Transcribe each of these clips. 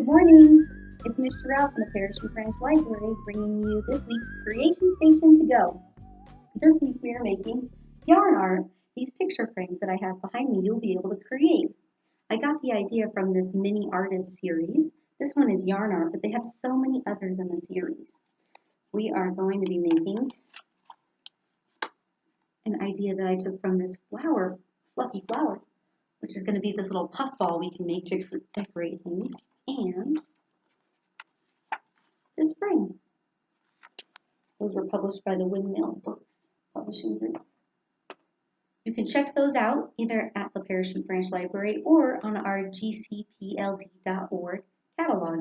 morning. It's Miss Cherelle from the Parish and Branch Library bringing you this week's Creation Station to go. This week we are making yarn art. These picture frames that I have behind me you'll be able to create. I got the idea from this mini artist series. This one is yarn art, but they have so many others in the series. We are going to be making an idea that I took from this flower, fluffy flower, which is going to be this little puffball we can make to decorate things, and this frame. Those were published by the Windmill Books Publishing Group. You can check those out either at the Parish and Branch Library or on our gcpld.org catalog.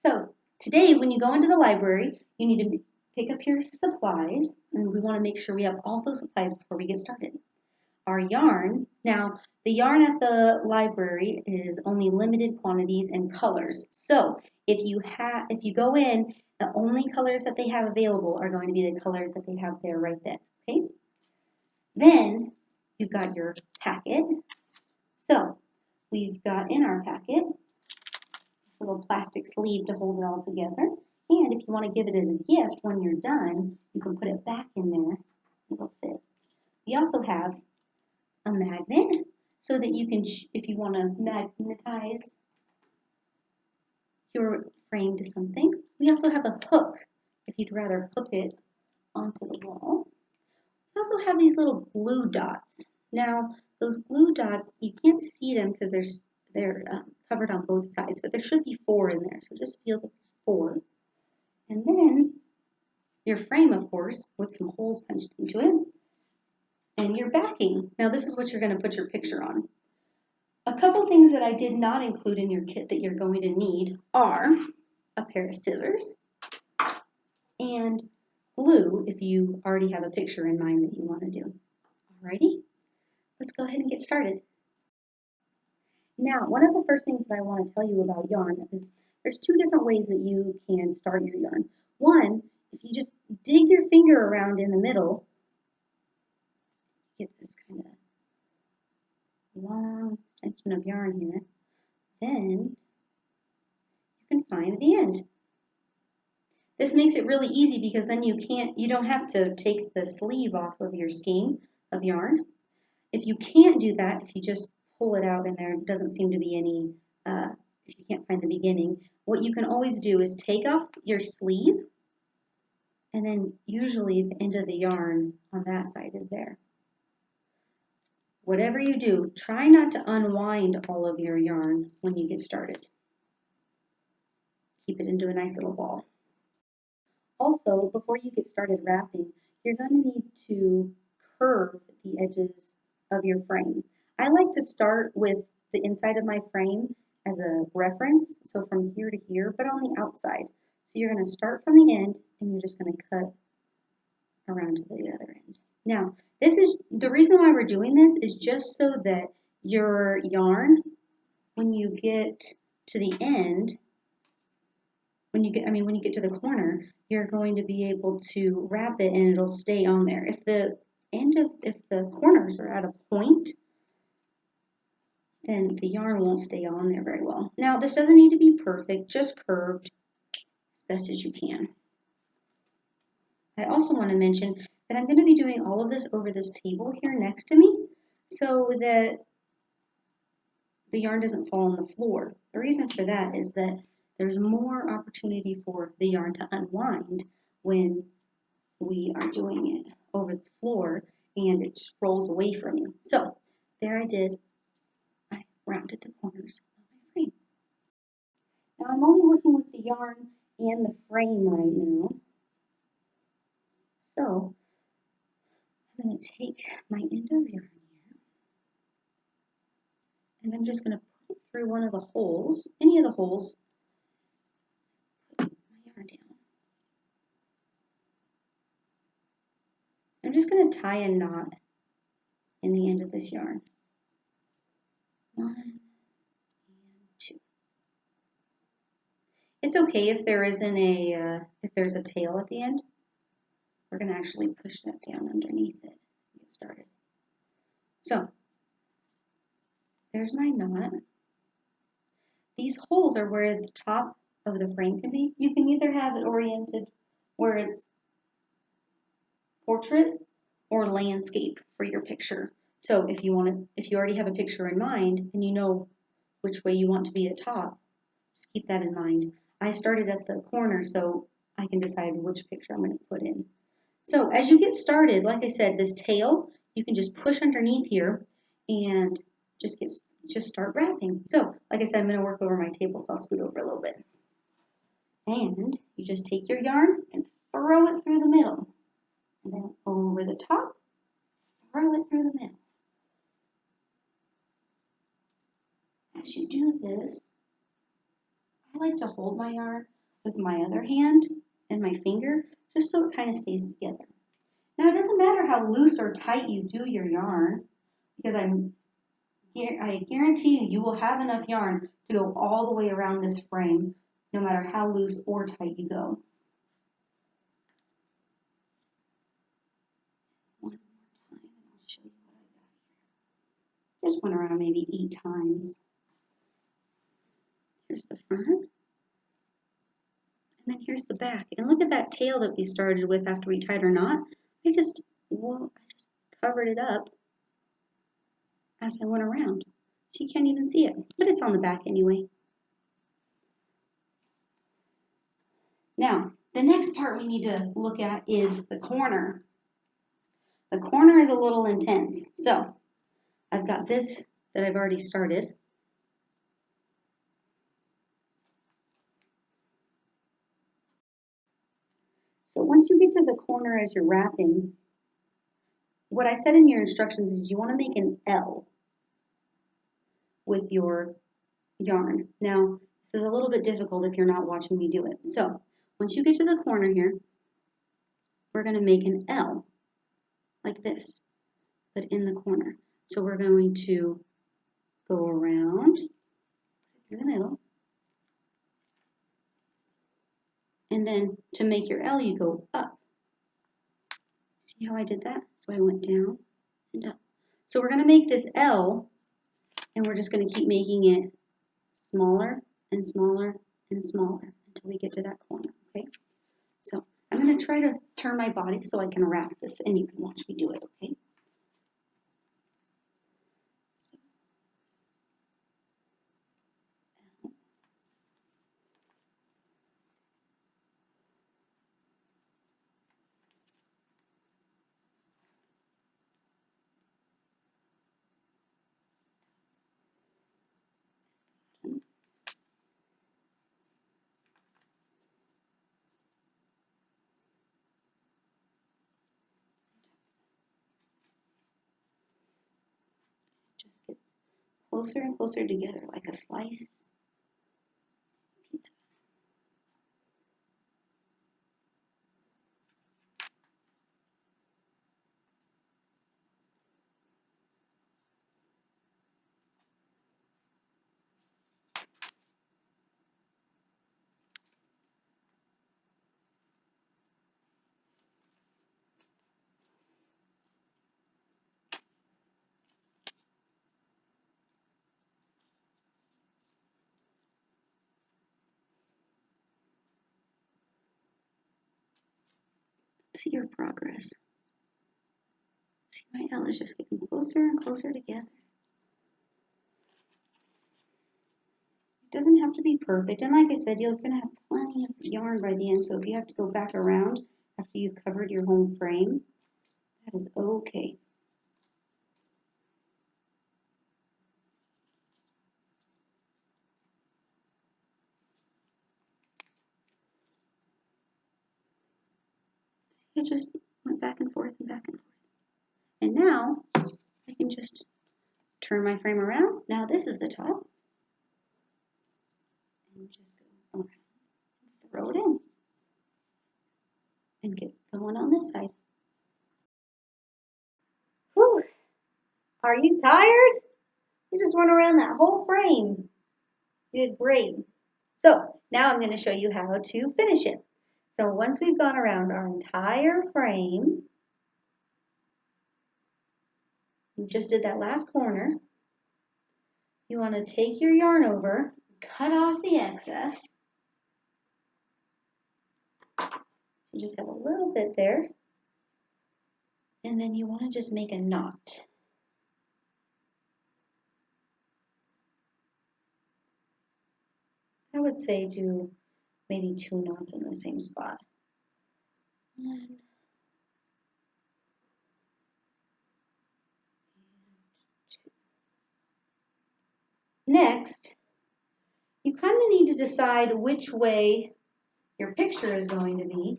So today when you go into the library, you need to pick up your supplies, and we want to make sure we have all those supplies before we get started. Our yarn, now the yarn at the library is only limited quantities and colors. So if you go in, the only colors that they have available are going to be the colors that they have there right then, okay? Then you've got your packet. So we've got in our packet a little plastic sleeve to hold it all together. And if you want to give it as a gift when you're done, you can put it back in there. It'll fit. We also have a magnet so that you can, if you want to magnetize your frame to something. We also have a hook if you'd rather hook it onto the wall. We also have these little glue dots. Now, those glue dots, you can't see them because they're covered on both sides, but there should be 4 in there, so just feel the 4. And then your frame, of course, with some holes punched into it. And your backing. Now this is what you're going to put your picture on. A couple things that I did not include in your kit that you're going to need are a pair of scissors and glue if you already have a picture in mind that you want to do. Alrighty, let's go ahead and get started. Now, one of the first things that I want to tell you about yarn is there's 2 different ways that you can start your yarn. One, if you just dig your finger around in the middle, get this kind of long extension of yarn here, then you can find the end. This makes it really easy because then you don't have to take the sleeve off of your skein of yarn. If you can't do that, if you just pull it out and there doesn't seem to be any, if you can't find the beginning, what you can always do is take off your sleeve, and then usually the end of the yarn on that side is there. Whatever you do, try not to unwind all of your yarn when you get started. Keep it into a nice little ball. Also, before you get started wrapping, you're going to need to curve the edges of your frame. I like to start with the inside of my frame as a reference, so from here to here, but on the outside. So you're going to start from the end, and you're just going to cut around to the other end. Now, this is the reason why we're doing this is just so that your yarn, when you get to the end, when you get to the corner, you're going to be able to wrap it and it'll stay on there. If the corners are at a point, then the yarn won't stay on there very well. Now, this doesn't need to be perfect, just curved as best as you can. I also want to mention that I'm going to be doing all of this over this table here next to me so that the yarn doesn't fall on the floor. The reason for that is that there's more opportunity for the yarn to unwind when we are doing it over the floor and it just rolls away from you. So there I did. I rounded the corners of my frame. Now I'm only working with the yarn and the frame right now. So I'm going to take my end of yarn here, and I'm just going to put it through one of the holes, any of the holes, put my yarn down. I'm just going to tie a knot in the end of this yarn. 1 and 2. It's okay if there isn't if there's a tail at the end. We're going to actually push that down underneath it and get started. So there's my knot. these holes are where the top of the frame can be. You can either have it oriented where it's portrait or landscape for your picture. So if you already have a picture in mind and you know which way you want to be at top, just keep that in mind. I started at the corner so I can decide which picture I'm going to put in. So as you get started, like I said, this tail, you can just push underneath here and just start wrapping. So like I said, I'm going to work over my table, so I'll scoot over a little bit. And you just take your yarn and throw it through the middle. And then over the top, throw it through the middle. As you do this, I like to hold my yarn with my other hand and my finger just so it kind of stays together. Now it doesn't matter how loose or tight you do your yarn, because I guarantee you will have enough yarn to go all the way around this frame, no matter how loose or tight you go. One more time, and I'll show you what I got here. Just went around maybe 8 times. Here's the front, and then here's the back. And look at that tail that we started with after we tied our knot. I just covered it up as I went around. So you can't even see it, but it's on the back anyway. Now, the next part we need to look at is the corner. The corner is a little intense. So I've got this that I've already started. So once you get to the corner as you're wrapping, what I said in your instructions is you want to make an L with your yarn. Now, this is a little bit difficult if you're not watching me do it. So once you get to the corner here, we're going to make an L like this, but in the corner. So we're going to go around through the middle. And then to make your L, you go up. See how I did that? So I went down and up. So we're going to make this L, and we're just going to keep making it smaller and smaller and smaller until we get to that corner, okay? So I'm going to try to turn my body so I can wrap this, and you can watch me do it, okay? So, just gets closer and closer together like a slice pizza. See your progress. See, my L is just getting closer and closer together. It doesn't have to be perfect. And like I said, you're going to have plenty of yarn by the end. So if you have to go back around after you've covered your home frame, that is okay. See, I just went back and forth and back and forth. And now I can just turn my frame around. Now this is the top. And just go around, throw it in, and get going on this side. Whew. Are you tired? You just went around that whole frame. You did great. So now I'm going to show you how to finish it. So once we've gone around our entire frame, you just did that last corner, you want to take your yarn over, cut off the excess. You just have a little bit there. And then you want to just make a knot. I would say do maybe 2 knots in the same spot. 1, next, you kind of need to decide which way your picture is going to be.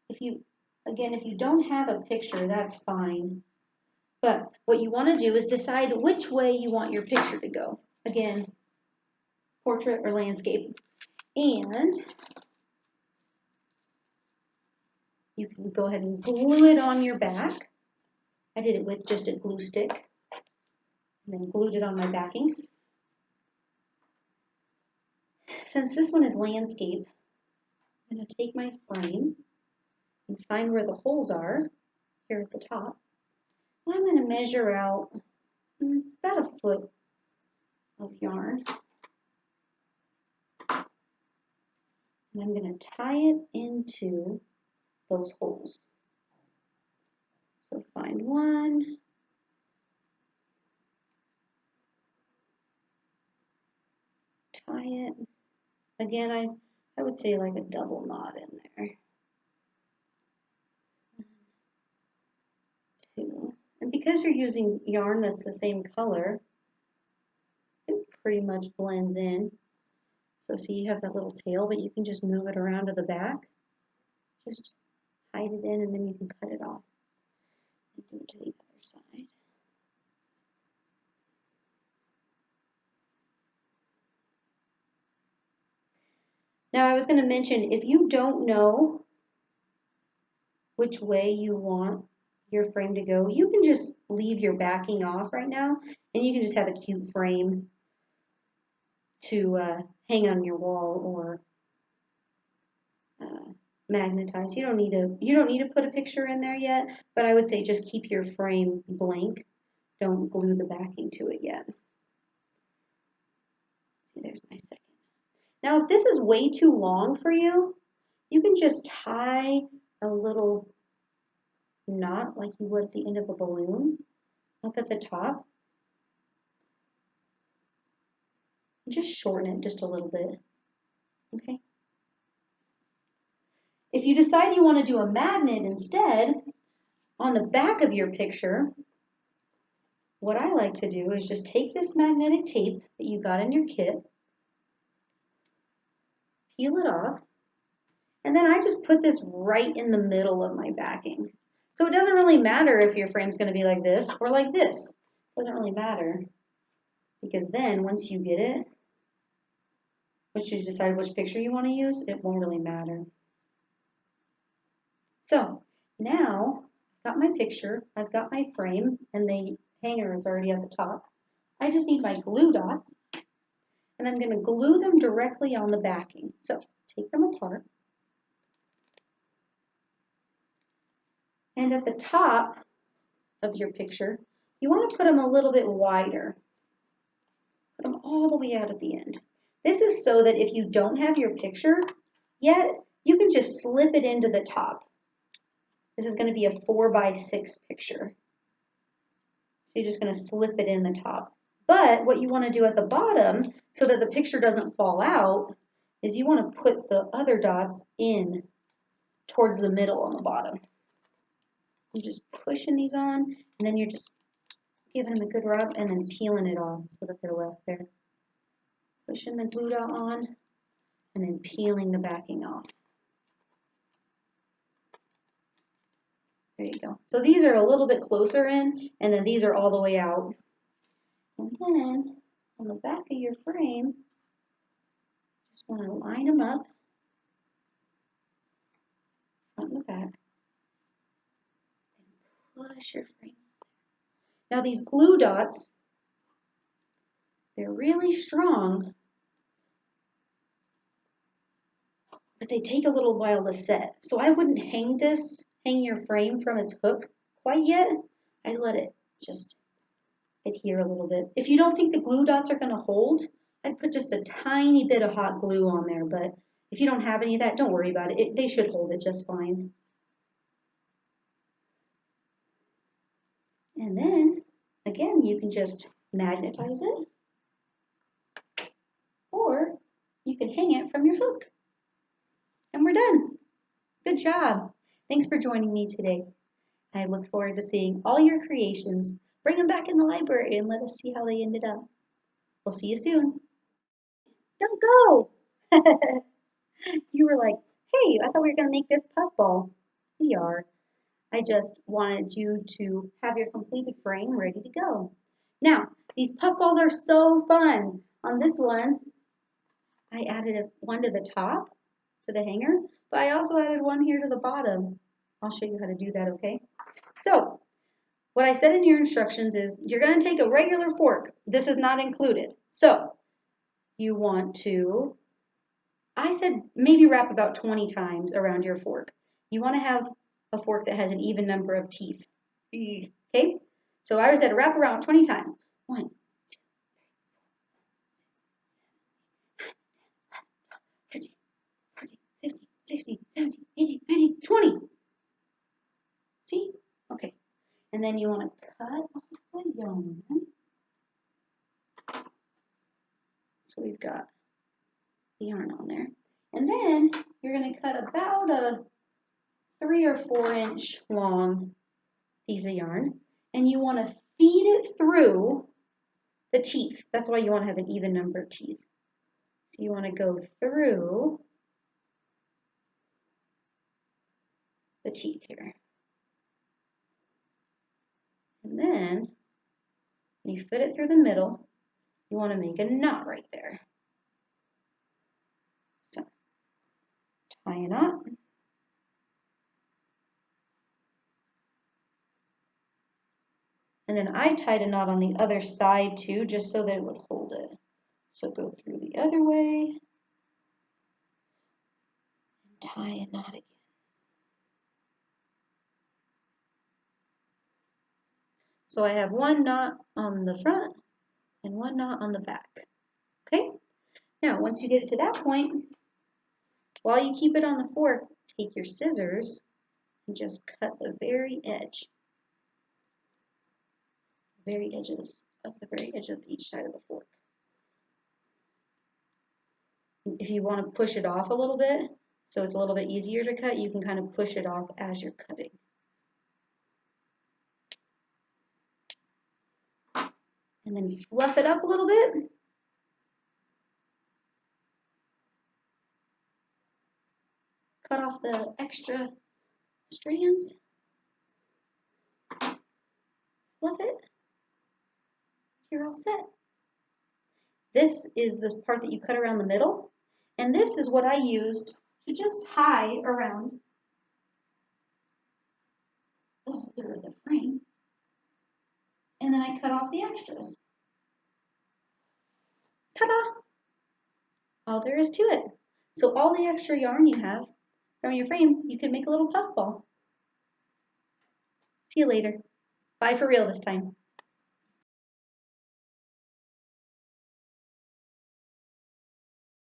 If you don't have a picture, that's fine. But what you want to do is decide which way you want your picture to go. Again, portrait or landscape. And you can go ahead and glue it on your back. I did it with just a glue stick and then glued it on my backing. Since this one is landscape, I'm going to take my frame and find where the holes are here at the top. And I'm going to measure out about 1 foot of yarn. And I'm going to tie it into those holes. So find one. Tie it. Again, I would say like a double knot in there. 1, 2. And because you're using yarn that's the same color, it pretty much blends in. So see, you have that little tail, but you can just move it around to the back. Just hide it in, and then you can cut it off. And do it to the other side. Now, I was going to mention, if you don't know which way you want your frame to go, you can just leave your backing off right now, and you can just have a cute frame to hang on your wall or magnetize. You don't need to put a picture in there yet, but I would say just keep your frame blank. Don't glue the backing to it yet. See, there's my second. Now, if this is way too long for you, you can just tie a little knot like you would at the end of a balloon up at the top. And just shorten it just a little bit. Okay? If you decide you want to do a magnet instead, on the back of your picture, what I like to do is just take this magnetic tape that you got in your kit, peel it off, and then I just put this right in the middle of my backing. So it doesn't really matter if your frame's going to be like this or like this. It doesn't really matter, because then once you get it, once you decide which picture you want to use, it won't really matter. So now I've got my picture, I've got my frame, and the hanger is already at the top. I just need my glue dots, and I'm going to glue them directly on the backing. So take them apart. And at the top of your picture, you want to put them a little bit wider. Put them all the way out at the end. This is so that if you don't have your picture yet, you can just slip it into the top. This is going to be a 4x6 picture. So you're just going to slip it in the top. But what you want to do at the bottom, so that the picture doesn't fall out, is you want to put the other dots in towards the middle on the bottom. You're just pushing these on, and then you're just giving them a good rub and then peeling it off so that they're left there. Pushing the glue dot on and then peeling the backing off. There you go. So these are a little bit closer in, and then these are all the way out. And then on the back of your frame, just want to line them up, front and back, and push your frame. Now these glue dots, they're really strong, but they take a little while to set. So I wouldn't hang your frame from its hook quite yet. I'd let it just adhere a little bit. If you don't think the glue dots are going to hold, I'd put just a tiny bit of hot glue on there, but if you don't have any of that, don't worry about it. They should hold it just fine. And then, again, you can just magnetize it, or you can hang it from your hook. And we're done. Good job. Thanks for joining me today. I look forward to seeing all your creations. Bring them back in the library and let us see how they ended up. We'll see you soon. Don't go. You were like, hey, I thought we were going to make this puffball. We are. I just wanted you to have your completed frame ready to go. Now, these puffballs are so fun. On this one, I added one to the top, to the hanger, but I also added one here to the bottom. I'll show you how to do that, okay? So, what I said in your instructions is you're going to take a regular fork. This is not included. So, you want to, I said maybe wrap about 20 times around your fork. You want to have a fork that has an even number of teeth. Okay? So I said wrap around 20 times. 1, 2, 3, 4, 5, 6, 7, 8, 9, 10, 11, 12, 13, 14, 15, 16, 17, 18, 19, 20. See? Okay. And then you want to cut off the yarn. So we've got the yarn on there. And then you're going to cut about a 3 or 4 inch long piece of yarn. And you want to feed it through the teeth. That's why you want to have an even number of teeth. So you want to go through the teeth here. And then when you fit it through the middle, you want to make a knot right there. So tie a knot. And then I tied a knot on the other side too, just so that it would hold it. So go through the other way and tie a knot again. So I have one knot on the front and one knot on the back. Okay? Now, once you get it to that point, while you keep it on the fork, take your scissors and just cut the very edge. The very edge of each side of the fork. If you want to push it off a little bit, so it's a little bit easier to cut, you can kind of push it off as you're cutting. And then fluff it up a little bit. Cut off the extra strands. Fluff it. You're all set. This is the part that you cut around the middle. And this is what I used to just tie around the holder of the frame. And then I cut off the extras. Ta-da! All there is to it. So all the extra yarn you have from your frame, you can make a little puffball. See you later. Bye for real this time.